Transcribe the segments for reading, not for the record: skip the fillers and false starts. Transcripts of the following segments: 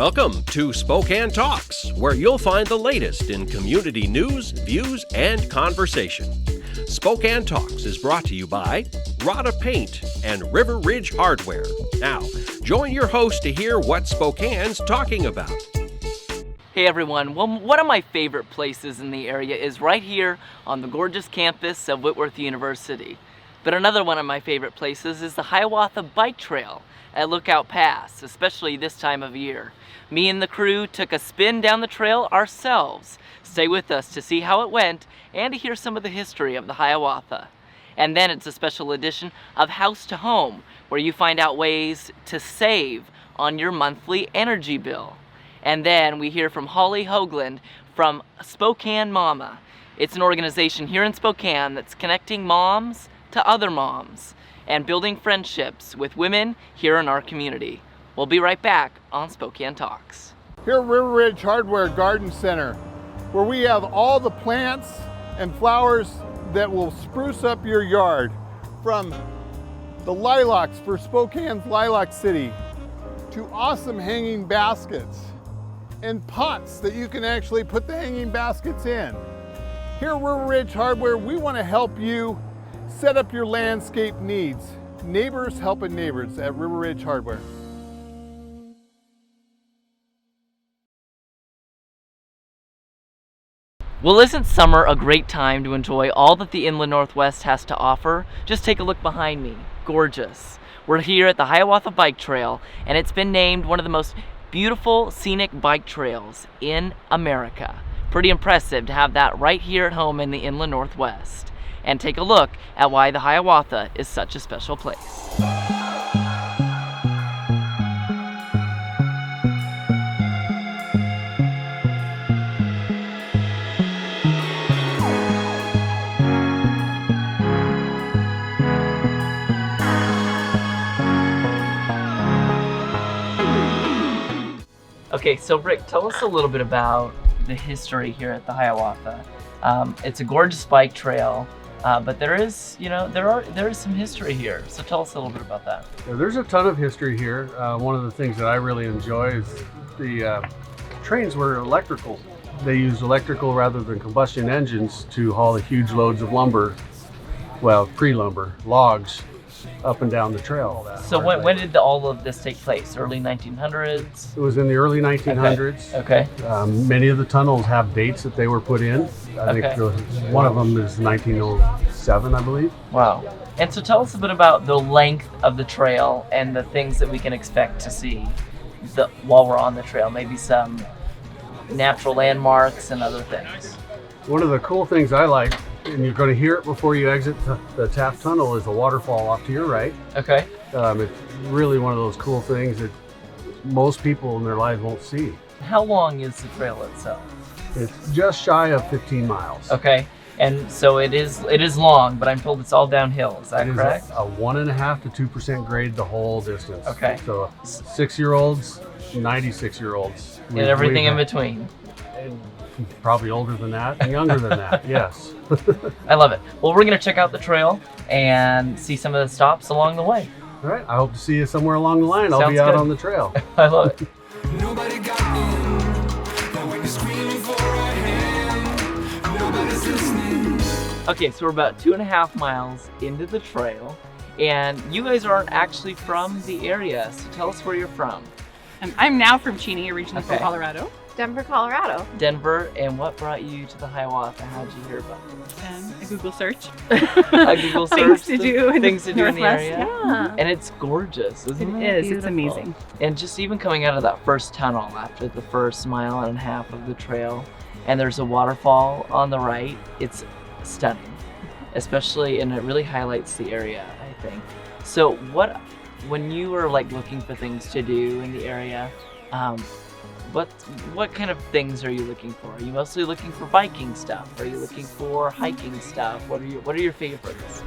Welcome to Spokane Talks, where you'll find the latest in community news, views, and conversation. Spokane Talks is brought to you by Rada Paint and River Ridge Hardware. Now, join your host to hear what Spokane's talking about. Hey everyone, well, one of my favorite places in the area is right here on the gorgeous campus of Whitworth University. But another one of my favorite places is the Hiawatha Bike Trail at Lookout Pass, especially this time of year. Me and the crew took a spin down the trail ourselves. Stay with us to see how it went and to hear some of the history of the Hiawatha. And then it's a special edition of House to Home, where you find out ways to save on your monthly energy bill. And then we hear from Holly Hoagland from Spokane Mama. It's an organization here in Spokane that's connecting moms to other moms and building friendships with women here in our community. We'll be right back on Spokane Talks. Here at River Ridge Hardware Garden Center, where we have all the plants and flowers that will spruce up your yard, from the lilacs for Spokane's Lilac City to awesome hanging baskets and pots that you can actually put the hanging baskets in. Here at River Ridge Hardware, we want to help you set up your landscape needs. Neighbors helping neighbors at River Ridge Hardware. Well, isn't summer a great time to enjoy all that the Inland Northwest has to offer? Just take a look behind me. Gorgeous. We're here at the Hiawatha Bike Trail, and it's been named one of the most beautiful scenic bike trails in America. Pretty impressive to have that right here at home in the Inland Northwest. And take a look at why the Hiawatha is such a special place. Okay, so Rick, tell us a little bit about the history here at the Hiawatha. It's a gorgeous bike trail, but there is some history here. So tell us a little bit about that. Yeah, there's a ton of history here. One of the things that I really enjoy is the trains were electrical. They used electrical rather than combustion engines to haul the huge loads of lumber, well, pre-lumber, logs, up and down the trail. So when did all of this take place? Early 1900s? It was in the early 1900s. Okay. Many of the tunnels have dates that they were put in. I think one of them is 1907, I believe. Wow. And so tell us a bit about the length of the trail and the things that we can expect to see while we're on the trail. Maybe some natural landmarks and other things. One of the cool things I like, and you're going to hear it before you exit the Taft Tunnel, is a waterfall off to your right. Okay. It's really one of those cool things that most people in their lives won't see. How long is the trail itself? It's just shy of 15 miles. Okay. And so it is long, but I'm told it's all downhill. Is that correct? It is a 1.5% to 2% grade the whole distance. Okay. So 6-year-olds, 96-year-olds. And everything in between. Probably older than that and younger than that, yes. I love it. Well, we're going to check out the trail and see some of the stops along the way. All right. I hope to see you somewhere along the line. I'll Sounds be out good. on the trail. I love it. Nobody got in, but when you're screaming for a hand, nobody's listening. Okay, so we're about 2.5 miles into the trail, and you guys aren't actually from the area, so tell us where you're from. I'm now from Cheney, originally from Colorado. Denver, Colorado. Denver, and what brought you to the Hiawatha? How'd you hear about it? A Google search. A Google search. Things to do in the area. Yeah. And it's gorgeous, isn't it? It is. Beautiful. It's amazing. And just even coming out of that first tunnel after the first 1.5 miles of the trail, and there's a waterfall on the right, it's stunning. Especially, and it really highlights the area, I think. So when you were looking for things to do in the area, what kind of things are you looking for? Are you mostly looking for biking stuff? Are you looking for hiking stuff? What are your favorites?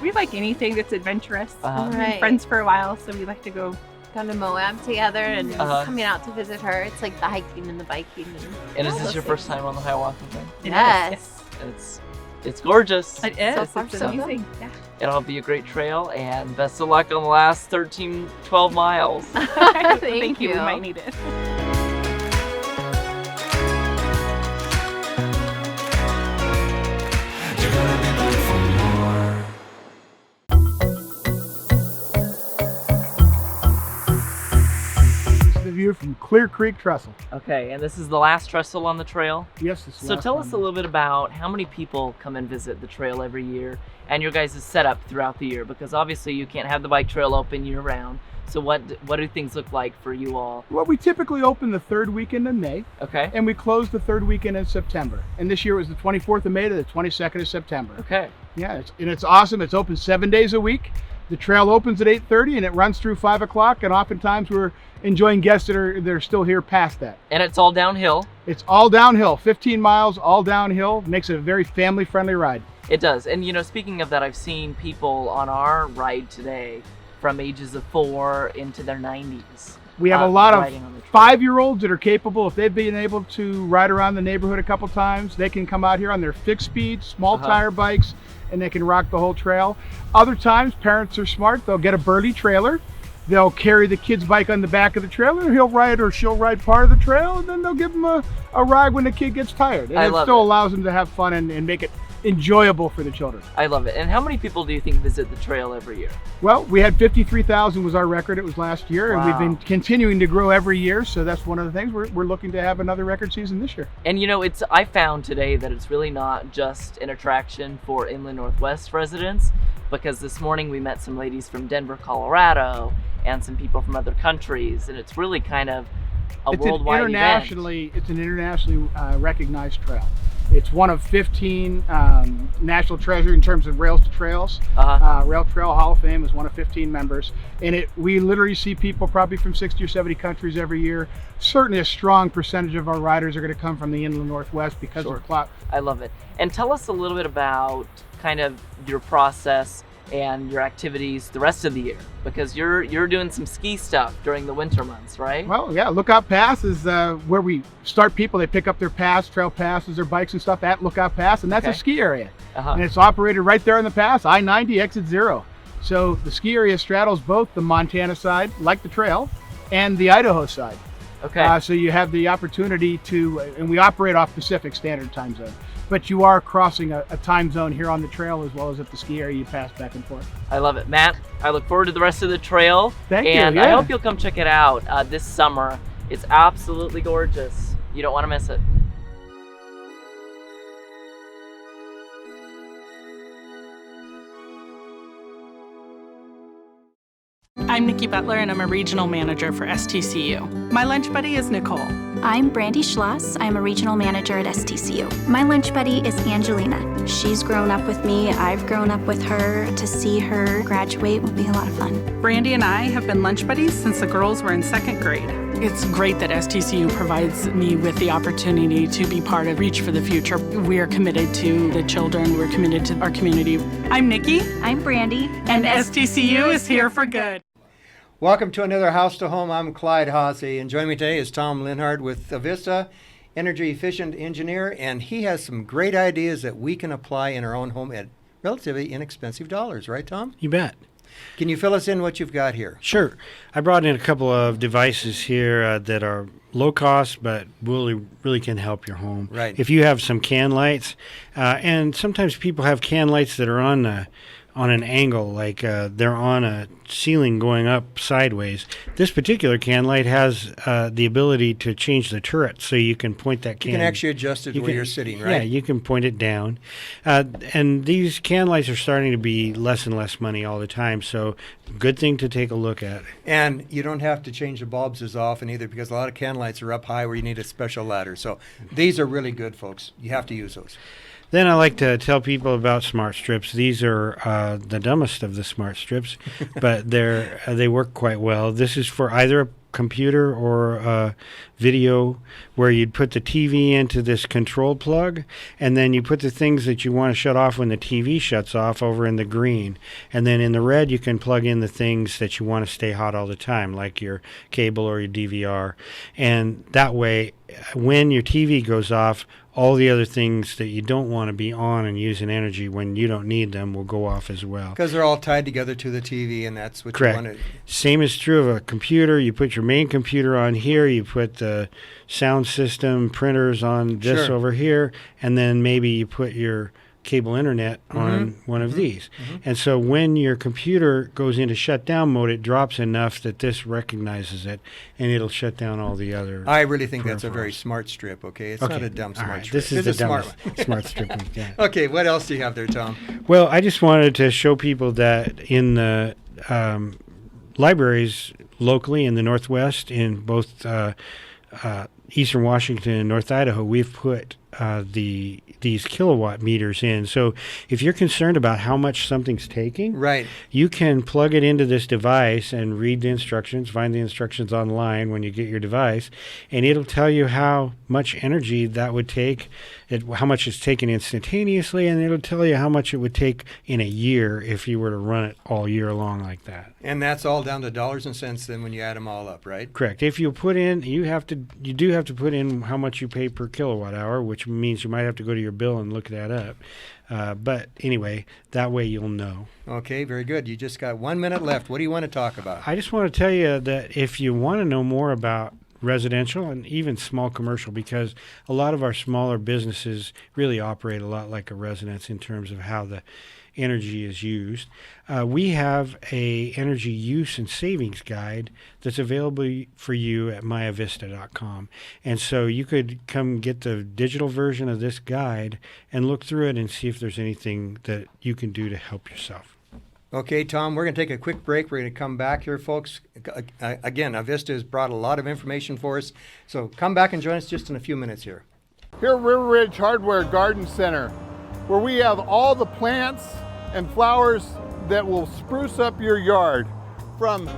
We like anything that's adventurous. We've been Right. friends for a while, so we like to go. Gone to Moab together and coming out to visit her. It's like the hiking and the biking. And is all this those your things. first time on the Hiawatha thing? Yes. It's It's gorgeous. It is. So far, It's so amazing. Yeah. It'll be a great trail, and best of luck on the last 13, 12 miles. Thank you. you. We might need it. You're gonna be back for more. This is the view from Clear Creek Trestle. Okay, and this is the last trestle on the trail. Yes, this is So last tell one. us a little bit about how many people come and visit the trail every year and your guys' setup throughout the year, because obviously you can't have the bike trail open year round. So what do things look like for you all? Well, we typically open the third weekend in May, Okay. and we close the third weekend in September. And this year it was the 24th of May to the 22nd of September. Okay. Yeah, it's awesome. It's open 7 days a week. The trail opens at 8:30 and it runs through 5 o'clock. And oftentimes we're enjoying guests that are still here past that. And it's all downhill. It's all downhill, 15 miles, all downhill. Makes it a very family-friendly ride. It does. And you know, speaking of that, I've seen people on our ride today from ages of 4 into their 90s. We have a lot of riding on the trail. 5-year-olds that are capable. If they've been able to ride around the neighborhood a couple times, they can come out here on their fixed speed, small tire bikes, and they can rock the whole trail. Other times, parents are smart. They'll get a Burley trailer. They'll carry the kid's bike on the back of the trailer. He'll ride or she'll ride part of the trail, and then they'll give him a ride when the kid gets tired. And I it love still it. allows them to have fun and make it enjoyable for the children. I love it. And how many people do you think visit the trail every year? Well, we had 53,000 was our record. It was last year, and we've Wow. been continuing to grow every year. So that's one of the things we're looking to have another record season this year. And you know, I found today that it's really not just an attraction for Inland Northwest residents, because this morning we met some ladies from Denver, Colorado, and some people from other countries, and it's really kind of a worldwide event. It's an internationally recognized trail. It's one of 15 national treasure in terms of Rails to Trails. Rail Trail Hall of Fame is one of 15 members, and we literally see people probably from 60 or 70 countries every year. Certainly a strong percentage of our riders are going to come from the Inland Northwest because of clout. I love it. And tell us a little bit about kind of your process and your activities the rest of the year, because you're doing some ski stuff during the winter months, right? Well, yeah, Lookout Pass is where we start people. They pick up their pass, trail passes, their bikes and stuff at Lookout Pass, and that's a ski area. And it's operated right there in the pass, I-90, exit 0. So the ski area straddles both the Montana side, like the trail, and the Idaho side. Okay. So you have the opportunity to, and we operate off Pacific Standard Time Zone, but you are crossing a time zone here on the trail as well as at the ski area. You pass back and forth. I love it. Matt, I look forward to the rest of the trail. Thank you, And I yeah. hope you'll come check it out this summer. It's absolutely gorgeous. You don't want to miss it. I'm Nikki Butler, and I'm a regional manager for STCU. My lunch buddy is Nicole. I'm Brandy Schloss. I'm a regional manager at STCU. My lunch buddy is Angelina. She's grown up with me. I've grown up with her. To see her graduate will be a lot of fun. Brandy and I have been lunch buddies since the girls were in 2nd grade. It's great that STCU provides me with the opportunity to be part of Reach for the Future. We are committed to the children. We're committed to our community. I'm Nikki. I'm Brandy. And STCU is here for good. Welcome to another House to Home. I'm Clyde Haase, and joining me today is Tom Lienhard with Avista, energy efficient engineer, and he has some great ideas that we can apply in our own home at relatively inexpensive dollars, right, Tom? You bet. Can you fill us in what you've got here? Sure. I brought in a couple of devices here that are low cost, but really can help your home. Right. If you have some can lights, and sometimes people have can lights that are on an angle, like they're on a ceiling going up sideways. This particular can light has the ability to change the turret, so you can point that can. You can actually adjust it to where you're sitting, right? Yeah, you can point it down. And these can lights are starting to be less and less money all the time, so good thing to take a look at. And you don't have to change the bulbs as often either, because a lot of can lights are up high where you need a special ladder. So these are really good, folks. You have to use those. Then I like to tell people about smart strips. These are the dumbest of the smart strips, but they work quite well. This is for either a computer or video, where you'd put the TV into this control plug, and then you put the things that you want to shut off when the TV shuts off over in the green. And then in the red, you can plug in the things that you want to stay hot all the time, like your cable or your DVR. And that way, when your TV goes off, all the other things that you don't want to be on and using energy when you don't need them will go off as well. Because they're all tied together to the TV, and that's what Correct. you want to... Same is true of a computer. You put your main computer on here, you put the sound system, printers on this Sure. over here, and then maybe you put your cable internet on one of these. And so when your computer goes into shutdown mode, it drops enough that this recognizes it, and it'll shut down all the other I really think that's a very peripherals. smart strip, okay? It's Okay. not a dumb All smart right. strip. This is It's the a smart dumbest one. smart strip we've got. Okay, what else do you have there, Tom? Well, I just wanted to show people that in the libraries locally in the Northwest, in both Eastern Washington and North Idaho, we've put these kilowatt meters in. So if you're concerned about how much something's taking, right, you can plug it into this device and read the instructions, find the instructions online when you get your device, and it'll tell you how much energy that would take, how much it's taken instantaneously, and it'll tell you how much it would take in a year if you were to run it all year long like that. And that's all down to dollars and cents then when you add them all up, right? Correct. If you put in, you do have to put in how much you pay per kilowatt hour, which means you might have to go to your bill and look that up. But anyway, that way you'll know. Okay, very good. You just got 1 minute left. What do you want to talk about? I just want to tell you that if you want to know more about residential and even small commercial, because a lot of our smaller businesses really operate a lot like a residence in terms of how the energy is used. We have a energy use and savings guide that's available for you at mayavista.com. And so you could come get the digital version of this guide and look through it and see if there's anything that you can do to help yourself. Okay, Tom, we're going to take a quick break. We're going to come back here, folks. Again, Avista has brought a lot of information for us. So come back and join us just in a few minutes here. Here at River Ridge Hardware Garden Center, where we have all the plants and flowers that will spruce up your yard, from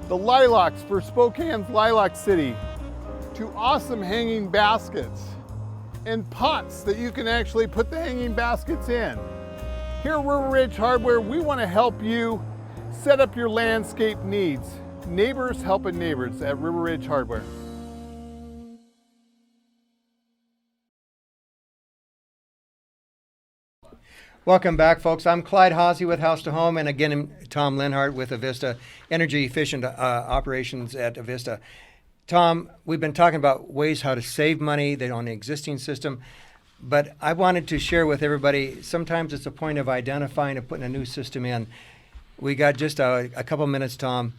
the lilacs for Spokane's Lilac City to awesome hanging baskets and pots that you can actually put the hanging baskets in. Here at River Ridge Hardware, we want to help you set up your landscape needs. Neighbors helping neighbors at River Ridge Hardware. Welcome back, folks. I'm Clyde Haase with House to Home, and again, I'm Tom Lienhard with Avista, energy efficient operations at Avista. Tom, we've been talking about ways how to save money on the existing system, but I wanted to share with everybody, sometimes it's a point of identifying and putting a new system in. We got just a couple minutes, Tom.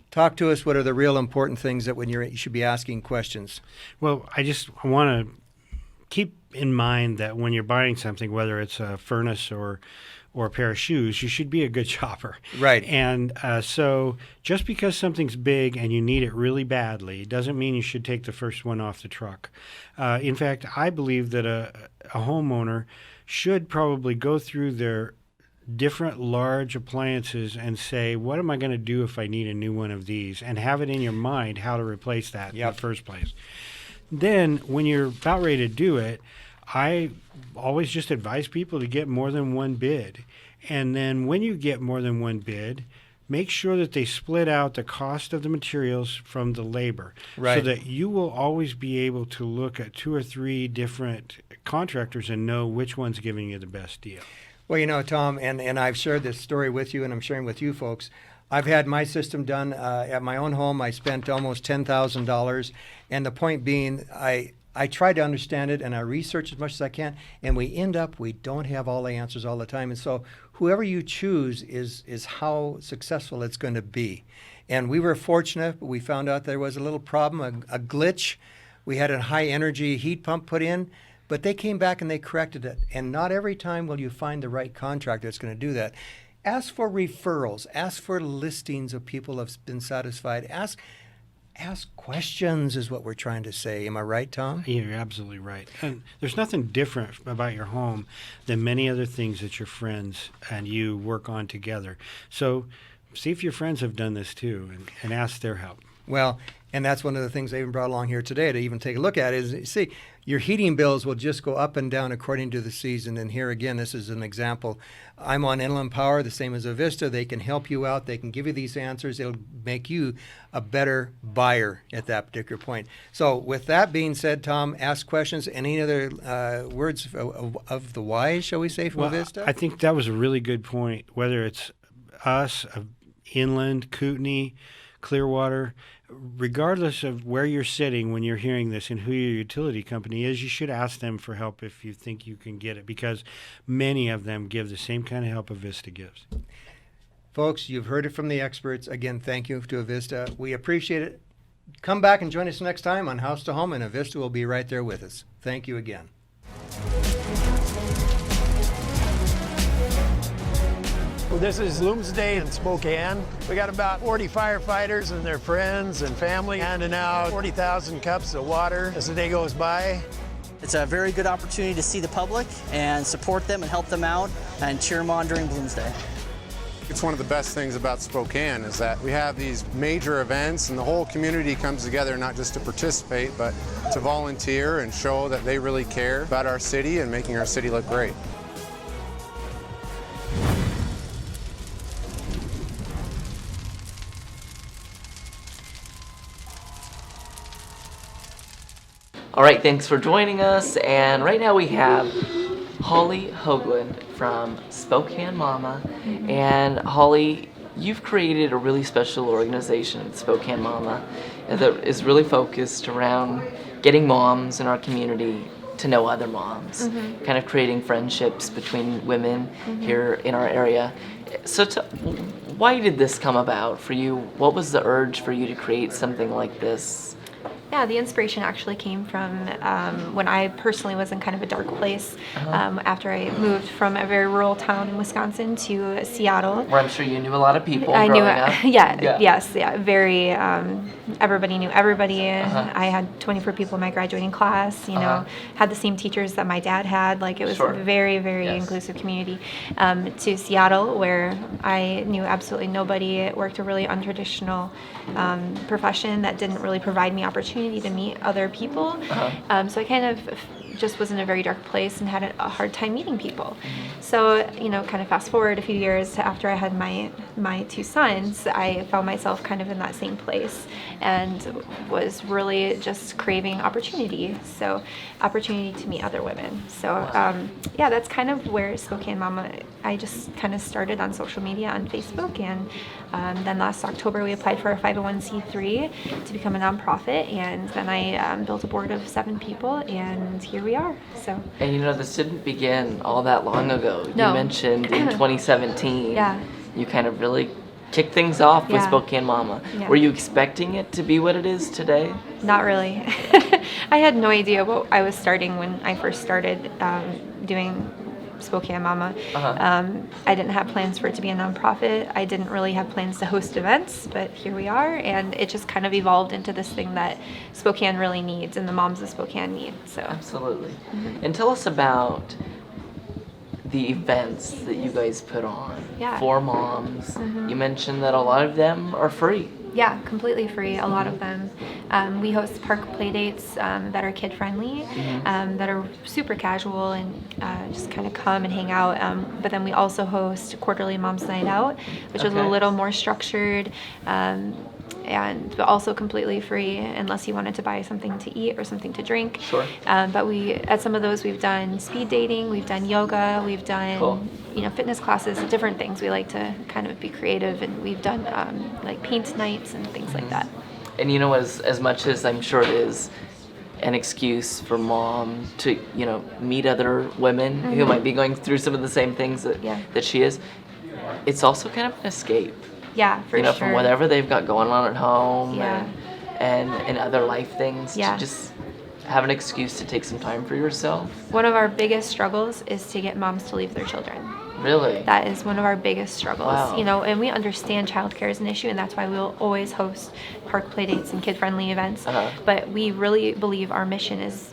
Talk to us, what are the real important things that when you should be asking questions? Well, I just want to keep in mind that when you're buying something, whether it's a furnace or a pair of shoes, you should be a good shopper. Right. And so just because something's big and you need it really badly doesn't mean you should take the first one off the truck. In fact, I believe that a homeowner should probably go through their different large appliances and say, what am I going to do if I need a new one of these? And have it in your mind how to replace that in the first place. Then when you're about ready to do it, I always just advise people to get more than one bid. And then when you get more than one bid, make sure that they split out the cost of the materials from the labor. Right. So that you will always be able to look at 2 or 3 different contractors and know which one's giving you the best deal. Well, you know, Tom, and I've shared this story with you, and I'm sharing with you folks. I've had my system done at my own home. I spent almost $10,000, and the point being, I try to understand it and I research as much as I can, and we don't have all the answers all the time. And so whoever you choose is how successful it's going to be. And we were fortunate, but we found out there was a little problem, a glitch. We had a high energy heat pump put in, but they came back and they corrected it. And not every time will you find the right contractor that's going to do that. Ask for referrals. Ask for listings of people who have been satisfied. Ask questions is what we're trying to say. Am I right, Tom? Yeah, you're absolutely right. And there's nothing different about your home than many other things that your friends and you work on together. So see if your friends have done this too and ask their help. Well, and that's one of the things they even brought along here today to even take a look at is, see, your heating bills will just go up and down according to the season. And here again, this is an example. I'm on Inland Power, the same as Avista. They can help you out. They can give you these answers. It'll make you a better buyer at that particular point. So with that being said, Tom, ask questions. Any other words of the wise, shall we say, from Avista? I think that was a really good point. Whether it's us, Inland, Kootenai, Clearwater, regardless of where you're sitting when you're hearing this and who your utility company is, you should ask them for help if you think you can get it, because many of them give the same kind of help Avista gives. Folks, you've heard it from the experts. Again, thank you to Avista. We appreciate it. Come back and join us next time on House to Home, and Avista will be right there with us. Thank you again. This is Looms Day in Spokane. We got about 40 firefighters and their friends and family handing out 40,000 cups of water as the day goes by. It's a very good opportunity to see the public and support them and help them out and cheer them on during Blooms Day. It's one of the best things about Spokane is that we have these major events and the whole community comes together not just to participate, but to volunteer and show that they really care about our city and making our city look great. All right, thanks for joining us. And right now we have Holly Hoagland from Spokane Mama. And Holly, you've created a really special organization, Spokane Mama, that is really focused around getting moms in our community to know other moms, kind of creating friendships between women here in our area. So why did this come about for you? What was the urge for you to create something like this? Yeah, the inspiration actually came from when I personally was in kind of a dark place after I moved from a very rural town in Wisconsin to Seattle. Where I'm sure you knew a lot of people growing up. Very, everybody knew everybody. I had 24 people in my graduating class, had the same teachers that my dad had. Like, it was a very, very inclusive community. To Seattle, where I knew absolutely nobody. It worked a really untraditional profession that didn't really provide me opportunity to meet other people. So I kind of just was in a very dark place and had a hard time meeting people. So, kind of fast forward a few years after I had my two sons, I found myself kind of in that same place and was really just craving opportunity. So opportunity to meet other women. So that's kind of where Spokane Mama, I just kind of started on social media on Facebook, and then last October we applied for a 501c3 to become a nonprofit, and then I built a board of 7 people, and here we are. So. And this didn't begin all that long ago. No. You mentioned in 2017, yeah, you kind of really kicked things off with Spokane Mama. Yeah. Were you expecting it to be what it is today? Not really. I had no idea what I was starting when I first started doing Spokane Mama. I didn't have plans for it to be a nonprofit. I didn't really have plans to host events, but here we are, and it just kind of evolved into this thing that Spokane really needs and the moms of Spokane need. So absolutely. And tell us about the events that you guys put on for moms. You mentioned that a lot of them are free. Yeah, completely free, a lot of them. We host park play dates that are kid-friendly, that are super casual and just kind of come and hang out. But then we also host quarterly Mom's Night Out, which is a little more structured, and also completely free unless you wanted to buy something to eat or something to drink. Sure. But at some of those we've done speed dating, we've done yoga, we've done fitness classes, different things. We like to kind of be creative, and we've done like paint nights and things like that. And as much as I'm sure it is an excuse for mom to meet other women who might be going through some of the same things that she is, it's also kind of an escape. Yeah, for sure. From whatever they've got going on at home and other life things, to just have an excuse to take some time for yourself. One of our biggest struggles is to get moms to leave their children. Really? That is one of our biggest struggles. Wow. And we understand childcare is an issue, and that's why we'll always host park play dates and kid-friendly events. But we really believe our mission is,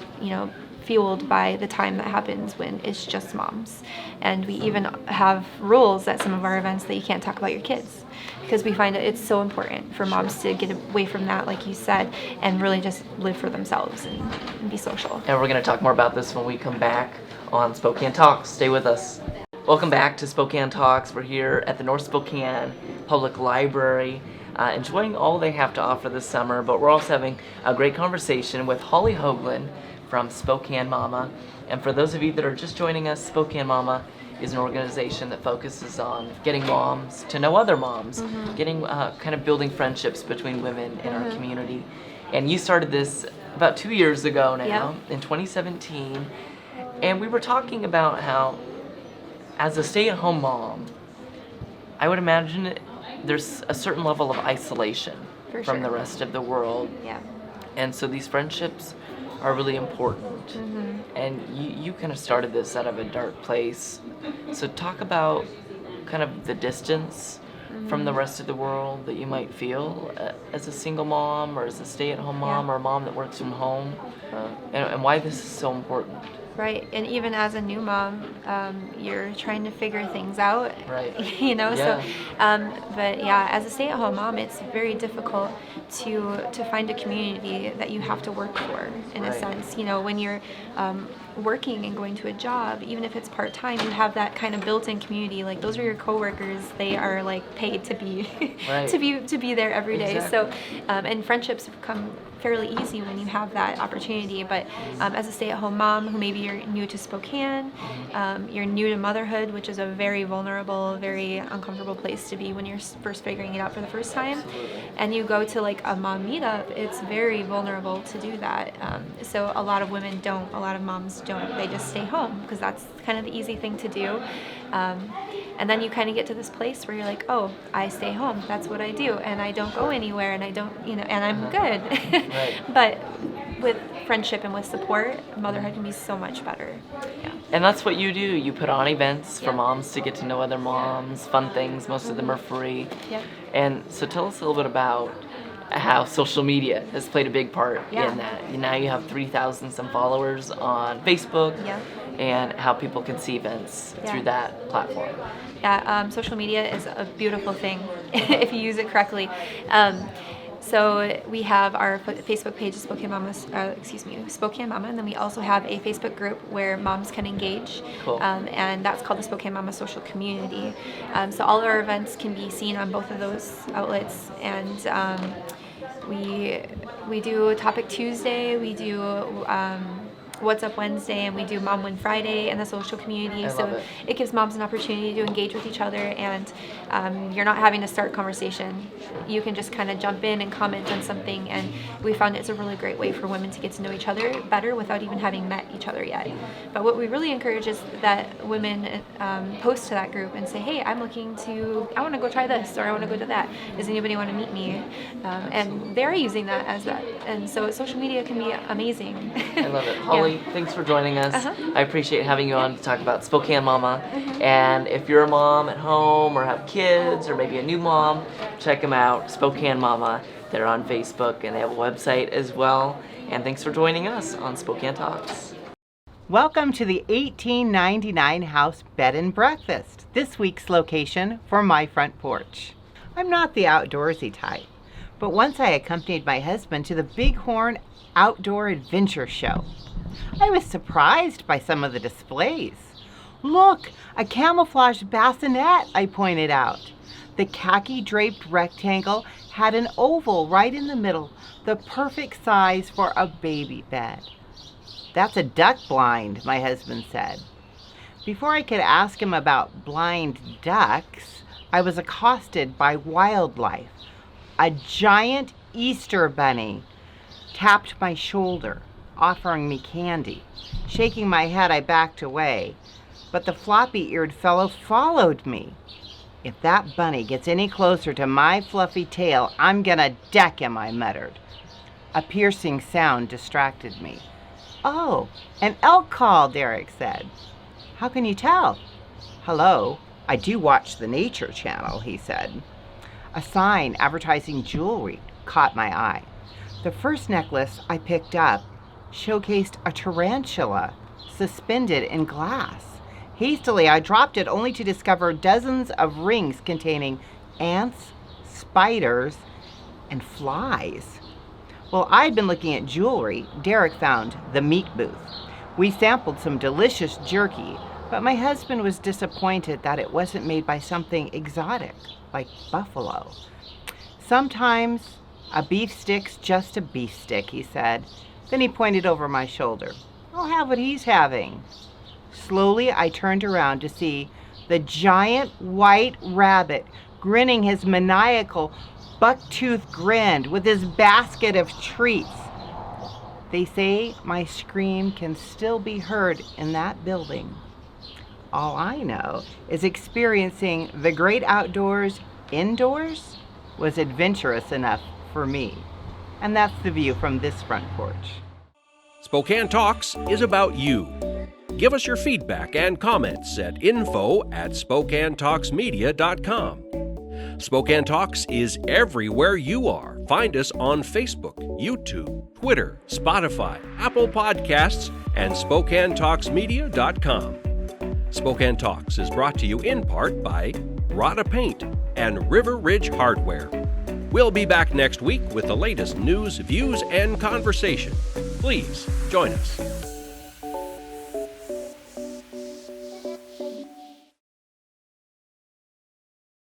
fueled by the time that happens when it's just moms. And we even have rules at some of our events that you can't talk about your kids, because we find it's so important for moms to get away from that, like you said, and really just live for themselves and be social. And we're going to talk more about this when we come back on Spokane Talks. Stay with us. Welcome back to Spokane Talks. We're here at the North Spokane Public Library, enjoying all they have to offer this summer, but we're also having a great conversation with Holly Hoagland from Spokane Mama. And for those of you that are just joining us, Spokane Mama is an organization that focuses on getting moms to know other moms, getting kind of building friendships between women in our community. And you started this about 2 years ago now, in 2017, and we were talking about how, as a stay-at-home mom, I would imagine there's a certain level of isolation from the rest of the world. Yeah. And so these friendships are really important. And you kind of started this out of a dark place. So talk about kind of the distance from the rest of the world that you might feel as a single mom or as a stay-at-home mom or a mom that works from home, and why this is so important. Right, and even as a new mom, you're trying to figure things out, you know, so, but yeah, as a stay-at-home mom, it's very difficult to find a community that you have to work for, in a sense. You know, when you're working and going to a job, even if it's part-time, you have that kind of built-in community. Like, those are your coworkers. They are like paid to be to be there every day. So and friendships come fairly easy when you have that opportunity. But as a stay-at-home mom who maybe you're new to Spokane, you're new to motherhood, which is a very vulnerable, very uncomfortable place to be when you're first figuring it out for the first time, and you go to like a mom meetup, it's very vulnerable to do that. So a lot of women don't, a lot of moms don't, they just stay home because that's kind of the easy thing to do. And then you kind of get to this place where you're like, oh, I stay home, that's what I do, and I don't go anywhere, and I don't, you know, and I'm good. But with friendship and with support, motherhood can be so much better. And that's what you do. You put on events for moms to get to know other moms, fun things, most of them are free. And so tell us a little bit about how social media has played a big part in that. Now you have 3,000 some followers on Facebook, and how people can see events through that platform. Social media is a beautiful thing if you use it correctly. So we have our Facebook page, Spokane Mama, Spokane Mama, and then we also have a Facebook group where moms can engage, and that's called the Spokane Mama Social Community. So all of our events can be seen on both of those outlets, and we do Topic Tuesday, we do What's Up Wednesday, and we do Mom Win Friday in the social community. So it gives moms an opportunity to engage with each other, and you're not having to start conversation. You can just kind of jump in and comment on something, and we found it's a really great way for women to get to know each other better without even having met each other yet. But what we really encourage is that women post to that group and say, hey, I want to go try this, or I want to go to that. Does anybody want to meet me? And they're using that as that. And so social media can be amazing. I love it. Holly, thanks for joining us. I appreciate having you on to talk about Spokane Mama. And if you're a mom at home or have kids or maybe a new mom, check them out, Spokane Mama. They're on Facebook and they have a website as well. And thanks for joining us on Spokane Talks. Welcome to the 1899 House Bed and Breakfast, this week's location for my front porch. I'm not the outdoorsy type, but once I accompanied my husband to the Bighorn Outdoor Adventure Show. I was surprised by some of the displays. Look, a camouflage bassinet, I pointed out. The khaki-draped rectangle had an oval right in the middle, the perfect size for a baby bed. That's a duck blind, my husband said. Before I could ask him about blind ducks, I was accosted by wildlife. A giant Easter bunny tapped my shoulder, offering me candy. Shaking my head, I backed away, but the floppy-eared fellow followed me. If that bunny gets any closer to my fluffy tail, I'm gonna deck him, I muttered. A piercing sound distracted me. Oh, an elk call, Derek said. How can you tell? Hello, I do watch the Nature Channel, he said. A sign advertising jewelry caught my eye. The first necklace I picked up showcased a tarantula suspended in glass. Hastily, I dropped it only to discover dozens of rings containing ants, spiders, and flies. While I'd been looking at jewelry, Derek found the meat booth. We sampled some delicious jerky, but my husband was disappointed that it wasn't made by something exotic, like buffalo. Sometimes a beef stick's just a beef stick, he said. Then he pointed over my shoulder. I'll have what he's having. Slowly, I turned around to see the giant white rabbit grinning his maniacal buck-tooth grin with his basket of treats. They say my scream can still be heard in that building. All I know is experiencing the great outdoors indoors was adventurous enough for me. And that's the view from this front porch. Spokane Talks is about you. Give us your feedback and comments at info@SpokaneTalksMedia.com. Spokane Talks is everywhere you are. Find us on Facebook, YouTube, Twitter, Spotify, Apple Podcasts, and SpokaneTalksMedia.com. Spokane Talks is brought to you in part by Rada Paint and River Ridge Hardware. We'll be back next week with the latest news, views, and conversation. Please join us.